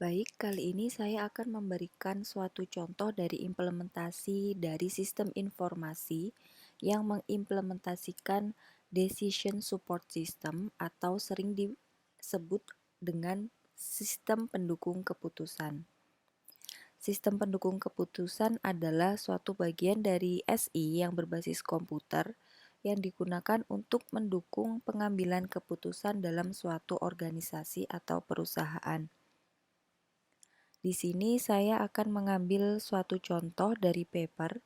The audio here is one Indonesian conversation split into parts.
Baik, kali ini saya akan memberikan suatu contoh dari implementasi dari sistem informasi yang mengimplementasikan decision support system atau sering disebut dengan sistem pendukung keputusan. Sistem pendukung keputusan adalah suatu bagian dari SI yang berbasis komputer yang digunakan untuk mendukung pengambilan keputusan dalam suatu organisasi atau perusahaan. Di sini saya akan mengambil suatu contoh dari paper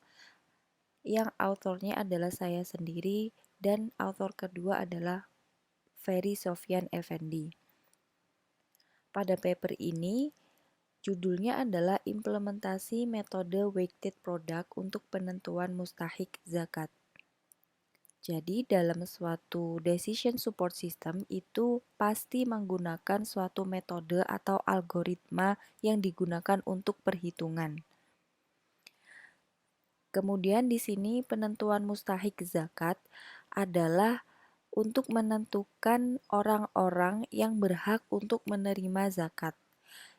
yang autornya adalah saya sendiri dan autor kedua adalah Ferry Sofyan Effendi. Pada paper ini, judulnya adalah implementasi metode weighted product untuk penentuan mustahik zakat. Jadi dalam suatu decision support system itu pasti menggunakan suatu metode atau algoritma yang digunakan untuk perhitungan. Kemudian di sini penentuan mustahik zakat adalah untuk menentukan orang-orang yang berhak untuk menerima zakat.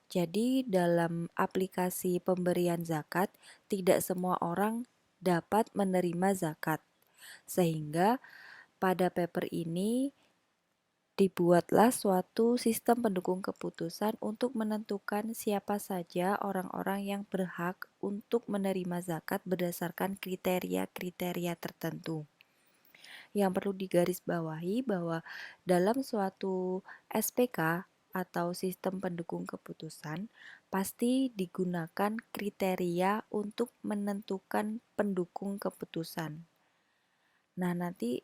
Jadi dalam aplikasi pemberian zakat, tidak semua orang dapat menerima zakat. Sehingga pada paper ini dibuatlah suatu sistem pendukung keputusan untuk menentukan siapa saja orang-orang yang berhak untuk menerima zakat berdasarkan kriteria-kriteria tertentu. Yang perlu digarisbawahi bahwa dalam suatu SPK atau sistem pendukung keputusan pasti digunakan kriteria untuk menentukan pendukung keputusan. Nah, nanti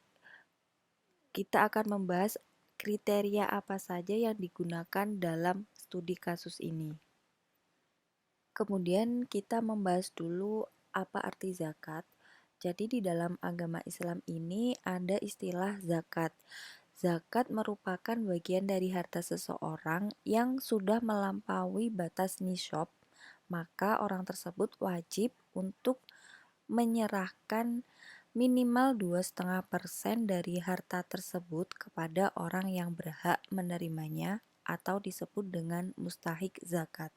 kita akan membahas kriteria apa saja yang digunakan dalam studi kasus ini. Kemudian kita membahas dulu apa arti zakat. Jadi di dalam agama Islam ini ada istilah zakat. Zakat merupakan bagian dari harta seseorang yang sudah melampaui batas nisyab, maka orang tersebut wajib untuk menyerahkan minimal 2,5% dari harta tersebut kepada orang yang berhak menerimanya atau disebut dengan mustahik zakat.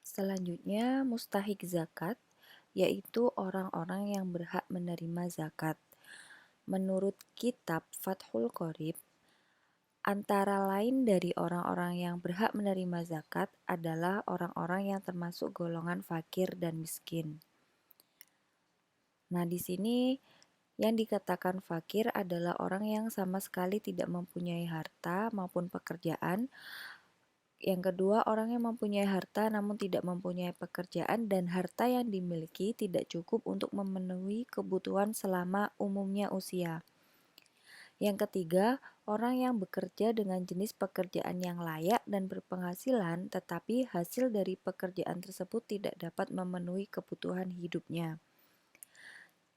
Selanjutnya, mustahik zakat yaitu orang-orang yang berhak menerima zakat. Menurut kitab Fathul Qorib, antara lain dari orang-orang yang berhak menerima zakat adalah orang-orang yang termasuk golongan fakir dan miskin. Nah, di sini yang dikatakan fakir adalah orang yang sama sekali tidak mempunyai harta maupun pekerjaan. Yang kedua, orang yang mempunyai harta namun tidak mempunyai pekerjaan dan harta yang dimiliki tidak cukup untuk memenuhi kebutuhan selama umumnya usia. Yang ketiga, orang yang bekerja dengan jenis pekerjaan yang layak dan berpenghasilan tetapi hasil dari pekerjaan tersebut tidak dapat memenuhi kebutuhan hidupnya.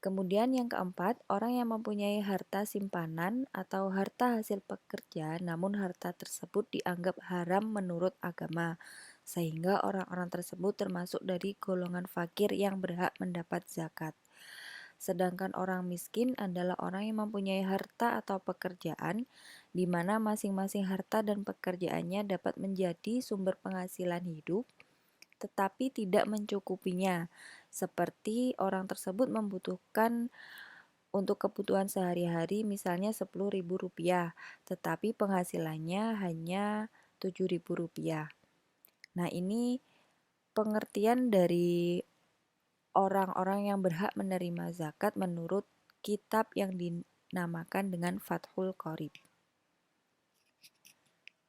Kemudian yang keempat, orang yang mempunyai harta simpanan atau harta hasil pekerja namun harta tersebut dianggap haram menurut agama, sehingga orang-orang tersebut termasuk dari golongan fakir yang berhak mendapat zakat. Sedangkan orang miskin adalah orang yang mempunyai harta atau pekerjaan di mana masing-masing harta dan pekerjaannya dapat menjadi sumber penghasilan hidup tetapi tidak mencukupinya, seperti orang tersebut membutuhkan untuk kebutuhan sehari-hari misalnya Rp10.000, tetapi penghasilannya hanya Rp7.000. Nah, ini pengertian dari orang-orang yang berhak menerima zakat menurut kitab yang dinamakan dengan Fathul Qorib.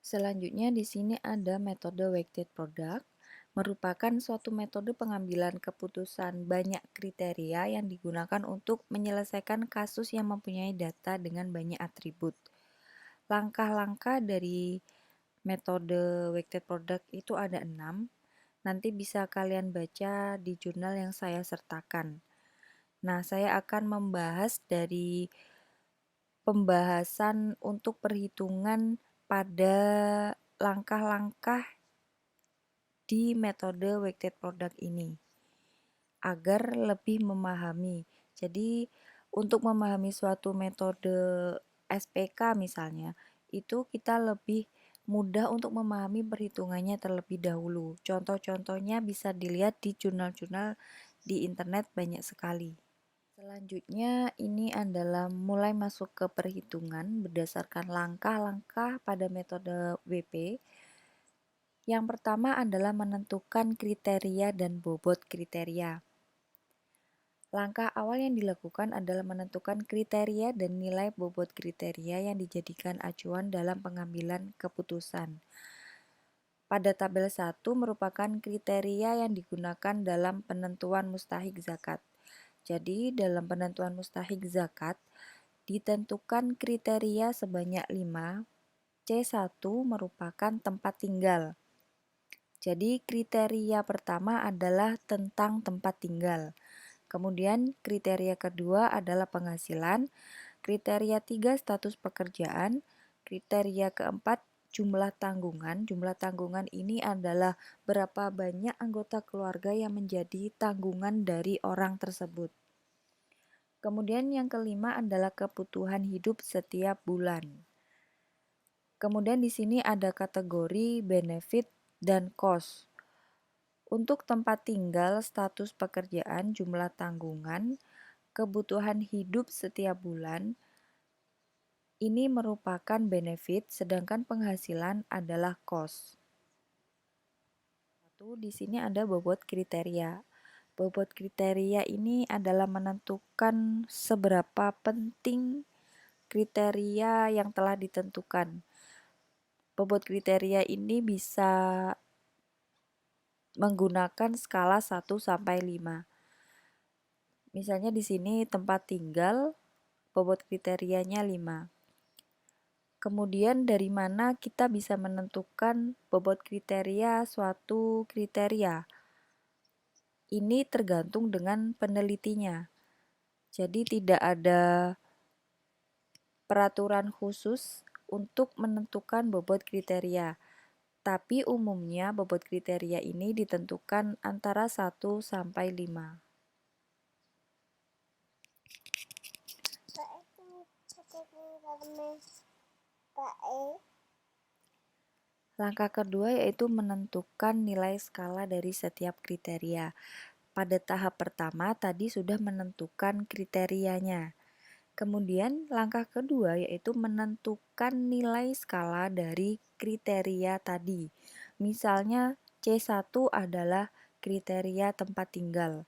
Selanjutnya di sini ada metode weighted product, merupakan suatu metode pengambilan keputusan banyak kriteria yang digunakan untuk menyelesaikan kasus yang mempunyai data dengan banyak atribut. Langkah-langkah dari metode weighted product itu ada 6. Nanti bisa kalian baca di jurnal yang saya sertakan. Nah, saya akan membahas dari pembahasan untuk perhitungan pada langkah-langkah di metode weighted product ini agar lebih memahami. Jadi untuk memahami suatu metode SPK misalnya, itu kita lebih mudah untuk memahami perhitungannya terlebih dahulu. Contoh-contohnya bisa dilihat di jurnal-jurnal di internet banyak sekali. Selanjutnya ini adalah mulai masuk ke perhitungan berdasarkan langkah-langkah pada metode WP. Yang pertama adalah menentukan kriteria dan bobot kriteria. Langkah awal yang dilakukan adalah menentukan kriteria dan nilai bobot kriteria yang dijadikan acuan dalam pengambilan keputusan. Pada tabel 1 merupakan kriteria yang digunakan dalam penentuan mustahik zakat. Jadi, dalam penentuan mustahik zakat, ditentukan kriteria sebanyak 5. C1 merupakan tempat tinggal. Jadi, kriteria pertama adalah tentang tempat tinggal. Kemudian kriteria kedua adalah penghasilan, kriteria 3 status pekerjaan, kriteria keempat jumlah tanggungan. Jumlah tanggungan ini adalah berapa banyak anggota keluarga yang menjadi tanggungan dari orang tersebut. Kemudian yang kelima adalah kebutuhan hidup setiap bulan. Kemudian di sini ada kategori benefit dan cost. Untuk tempat tinggal, status pekerjaan, jumlah tanggungan, kebutuhan hidup setiap bulan, ini merupakan benefit, sedangkan penghasilan adalah cost. Di sini ada bobot kriteria. Bobot kriteria ini adalah menentukan seberapa penting kriteria yang telah ditentukan. Bobot kriteria ini bisa menggunakan skala 1 sampai 5. Misalnya di sini tempat tinggal, bobot kriterianya 5. Kemudian dari mana kita bisa menentukan bobot kriteria suatu kriteria? Ini tergantung dengan penelitinya. Jadi tidak ada peraturan khusus untuk menentukan bobot kriteria. Tapi umumnya bobot kriteria ini ditentukan antara 1 sampai 5. Langkah kedua yaitu menentukan nilai skala dari setiap kriteria. Pada tahap pertama tadi sudah menentukan kriterianya. Kemudian langkah kedua yaitu menentukan nilai skala dari kriteria tadi. Misalnya C1 adalah kriteria tempat tinggal.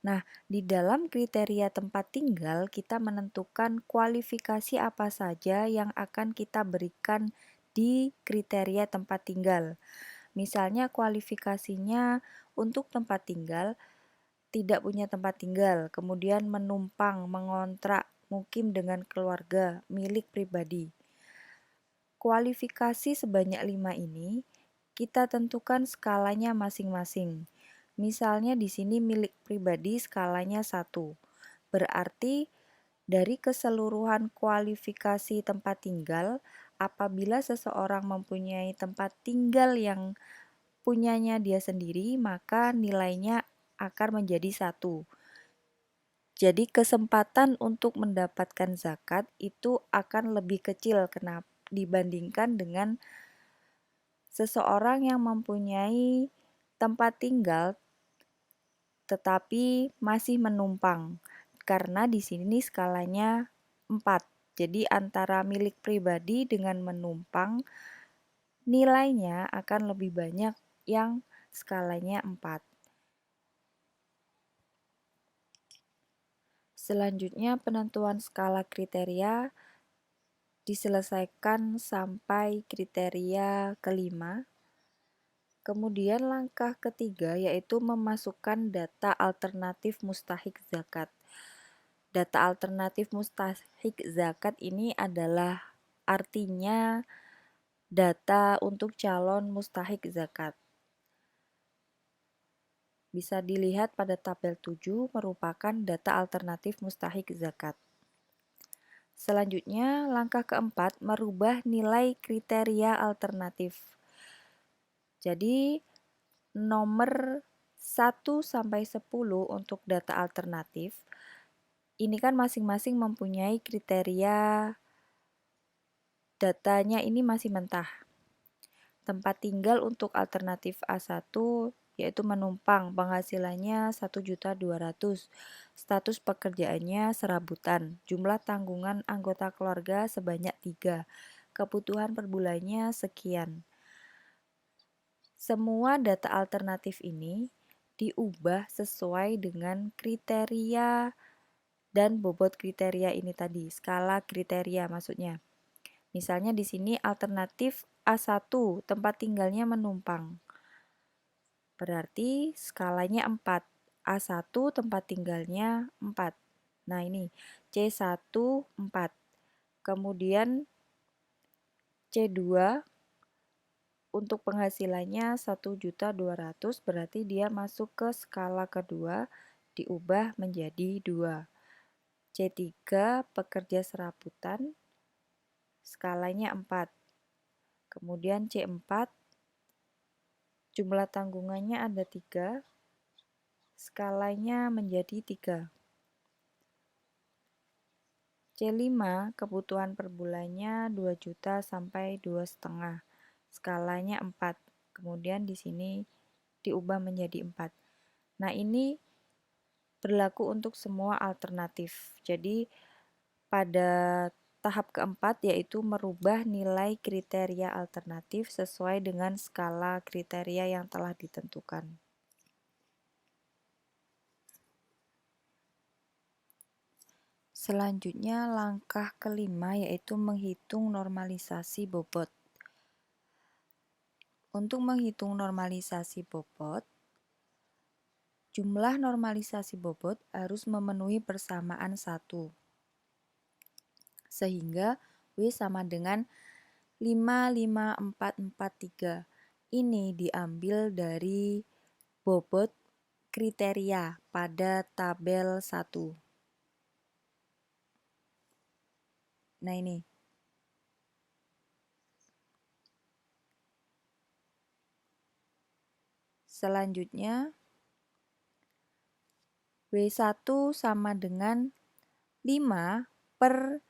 Nah, di dalam kriteria tempat tinggal kita menentukan kualifikasi apa saja yang akan kita berikan di kriteria tempat tinggal. Misalnya kualifikasinya untuk tempat tinggal tidak punya tempat tinggal, kemudian menumpang, mengontrak, mukim dengan keluarga, milik pribadi. Kualifikasi sebanyak 5 ini kita tentukan skalanya masing-masing. Misalnya di sini milik pribadi skalanya 1. Berarti dari keseluruhan kualifikasi tempat tinggal, apabila seseorang mempunyai tempat tinggal yang punyanya dia sendiri, maka nilainya akan menjadi 1. Jadi kesempatan untuk mendapatkan zakat itu akan lebih kecil dibandingkan dengan seseorang yang mempunyai tempat tinggal tetapi masih menumpang. Karena di sini skalanya 4. Jadi antara milik pribadi dengan menumpang nilainya akan lebih banyak yang skalanya 4. Selanjutnya penentuan skala kriteria diselesaikan sampai kriteria kelima. Kemudian langkah ketiga yaitu memasukkan data alternatif mustahik zakat. Data alternatif mustahik zakat ini adalah artinya data untuk calon mustahik zakat. Bisa dilihat pada tabel 7 merupakan data alternatif mustahik zakat. Selanjutnya, langkah keempat merubah nilai kriteria alternatif. Jadi, nomor 1 sampai 10 untuk data alternatif. Ini kan masing-masing mempunyai kriteria datanya ini masih mentah. Tempat tinggal untuk alternatif A1 yaitu menumpang, penghasilannya 1.200.000, status pekerjaannya serabutan, jumlah tanggungan anggota keluarga sebanyak 3, kebutuhan per bulannya sekian. Semua data alternatif ini diubah sesuai dengan kriteria dan bobot kriteria ini tadi, skala kriteria maksudnya. Misalnya di sini alternatif A1, tempat tinggalnya menumpang. Berarti skalanya 4. A1 tempat tinggalnya 4. Nah, ini C1 4. Kemudian C2 untuk penghasilannya 1.200.000, berarti dia masuk ke skala kedua, diubah menjadi 2. C3 pekerja serabutan, skalanya 4. Kemudian C4 jumlah tanggungannya ada 3, skalanya menjadi 3. C5 kebutuhan per bulannya 2 juta sampai 2,5. Skalanya 4. Kemudian di sini diubah menjadi 4. Nah, ini berlaku untuk semua alternatif. Jadi pada tahap keempat yaitu merubah nilai kriteria alternatif sesuai dengan skala kriteria yang telah ditentukan. Selanjutnya langkah kelima yaitu menghitung normalisasi bobot. Untuk menghitung normalisasi bobot, jumlah normalisasi bobot harus memenuhi persamaan 1. Sehingga W sama dengan 55443. Ini diambil dari bobot kriteria pada tabel 1. Nah, ini. Selanjutnya W1 sama dengan 5 per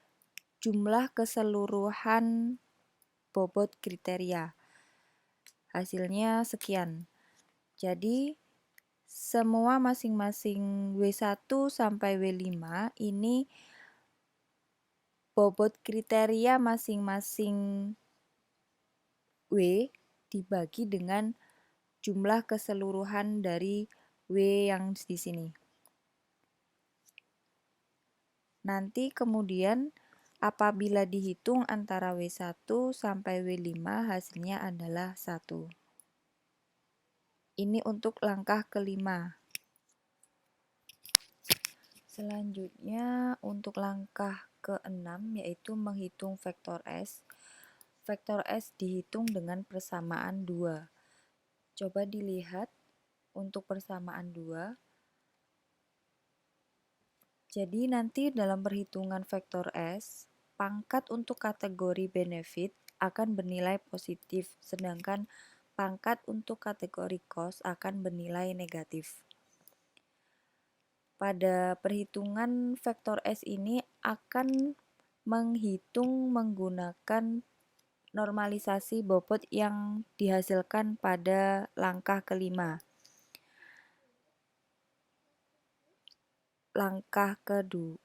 jumlah keseluruhan bobot kriteria. Hasilnya sekian. Jadi semua masing-masing W1 sampai W5 ini bobot kriteria masing-masing W dibagi dengan jumlah keseluruhan dari W yang di sini. Nanti kemudian apabila dihitung antara W1 sampai W5 hasilnya adalah 1. Ini untuk langkah kelima. Selanjutnya untuk langkah keenam yaitu menghitung vektor S. Vektor S dihitung dengan persamaan 2. Coba dilihat untuk persamaan 2. Jadi nanti dalam perhitungan vektor S, pangkat untuk kategori benefit akan bernilai positif, sedangkan pangkat untuk kategori cost akan bernilai negatif. Pada perhitungan vektor S ini akan menghitung menggunakan normalisasi bobot yang dihasilkan pada langkah kelima. Langkah kedua.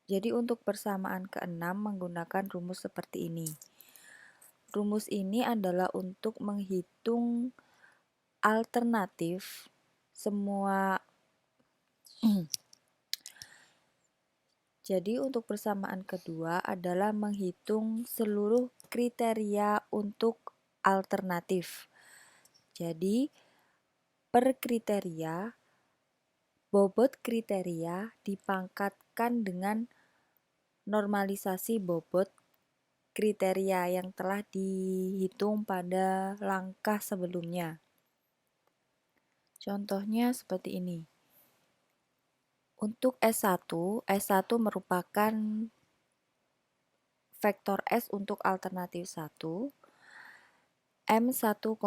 Jadi untuk persamaan keenam menggunakan rumus seperti ini. Rumus ini adalah untuk menghitung alternatif semua. Jadi untuk persamaan kedua adalah menghitung seluruh kriteria untuk alternatif. Jadi per kriteria, bobot kriteria dipangkatkan dengan normalisasi bobot kriteria yang telah dihitung pada langkah sebelumnya. Contohnya seperti ini. Untuk S1 merupakan vektor S untuk alternatif 1, M1,1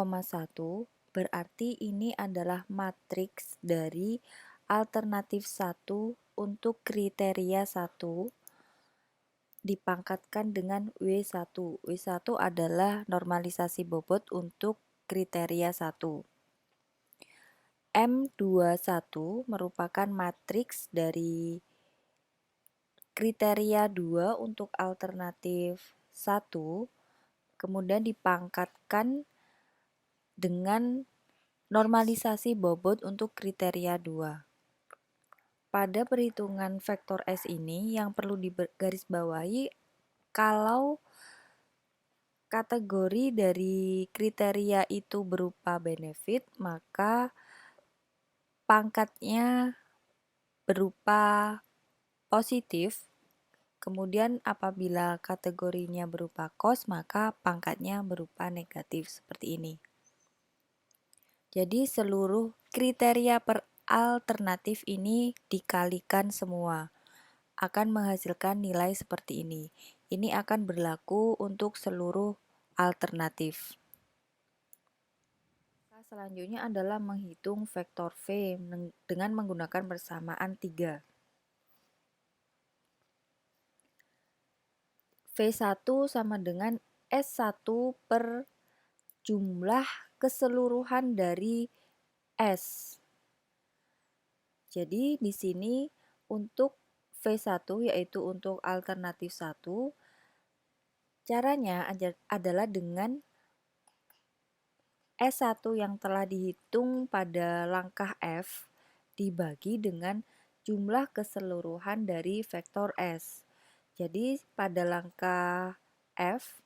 berarti ini adalah matriks dari alternatif 1 untuk kriteria 1 dipangkatkan dengan W1. W1 adalah normalisasi bobot untuk kriteria 1. M21 merupakan matriks dari kriteria 2 untuk alternatif 1, kemudian dipangkatkan dengan normalisasi bobot untuk kriteria 2. Pada perhitungan vektor S ini yang perlu digarisbawahi, kalau kategori dari kriteria itu berupa benefit, maka pangkatnya berupa positif. Kemudian apabila kategorinya berupa cost, maka pangkatnya berupa negatif seperti ini. Jadi seluruh kriteria per alternatif ini dikalikan semua, akan menghasilkan nilai seperti ini. Ini akan berlaku untuk seluruh alternatif. Selanjutnya adalah menghitung vektor V dengan menggunakan persamaan 3. V1 sama dengan S1 per jumlah keseluruhan dari S. Jadi di sini untuk V1 yaitu untuk alternatif 1, caranya adalah dengan S1 yang telah dihitung pada langkah F dibagi dengan jumlah keseluruhan dari vektor S. Jadi pada langkah F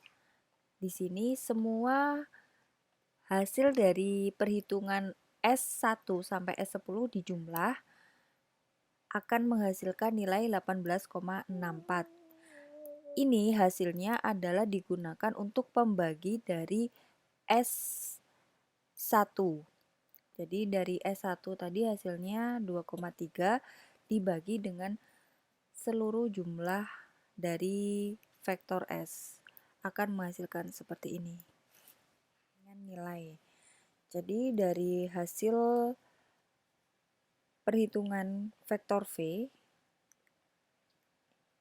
di sini semua hasil dari perhitungan S1 sampai S10 dijumlah akan menghasilkan nilai 18,64. Ini hasilnya adalah digunakan untuk pembagi dari S1. Jadi dari S1 tadi hasilnya 2,3 dibagi dengan seluruh jumlah dari vektor S. Akan menghasilkan seperti ini. Dengan nilai. Jadi dari hasil perhitungan vektor V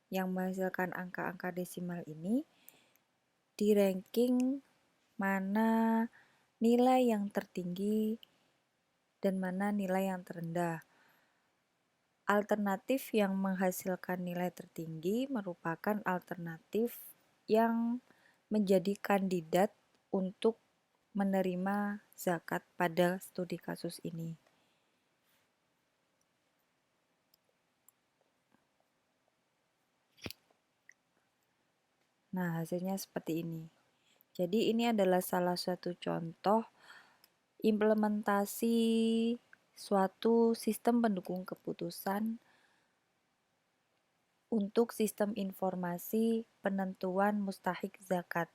yang menghasilkan angka-angka desimal ini, di ranking mana nilai yang tertinggi dan mana nilai yang terendah. Alternatif yang menghasilkan nilai tertinggi merupakan alternatif yang menjadi kandidat untuk menerima zakat pada studi kasus ini. Nah, hasilnya seperti ini. Jadi ini adalah salah satu contoh implementasi suatu sistem pendukung keputusan untuk sistem informasi penentuan mustahik zakat.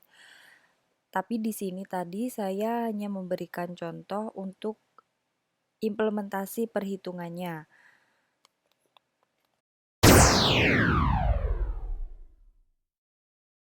Tapi di sini tadi saya hanya memberikan contoh untuk implementasi perhitungannya.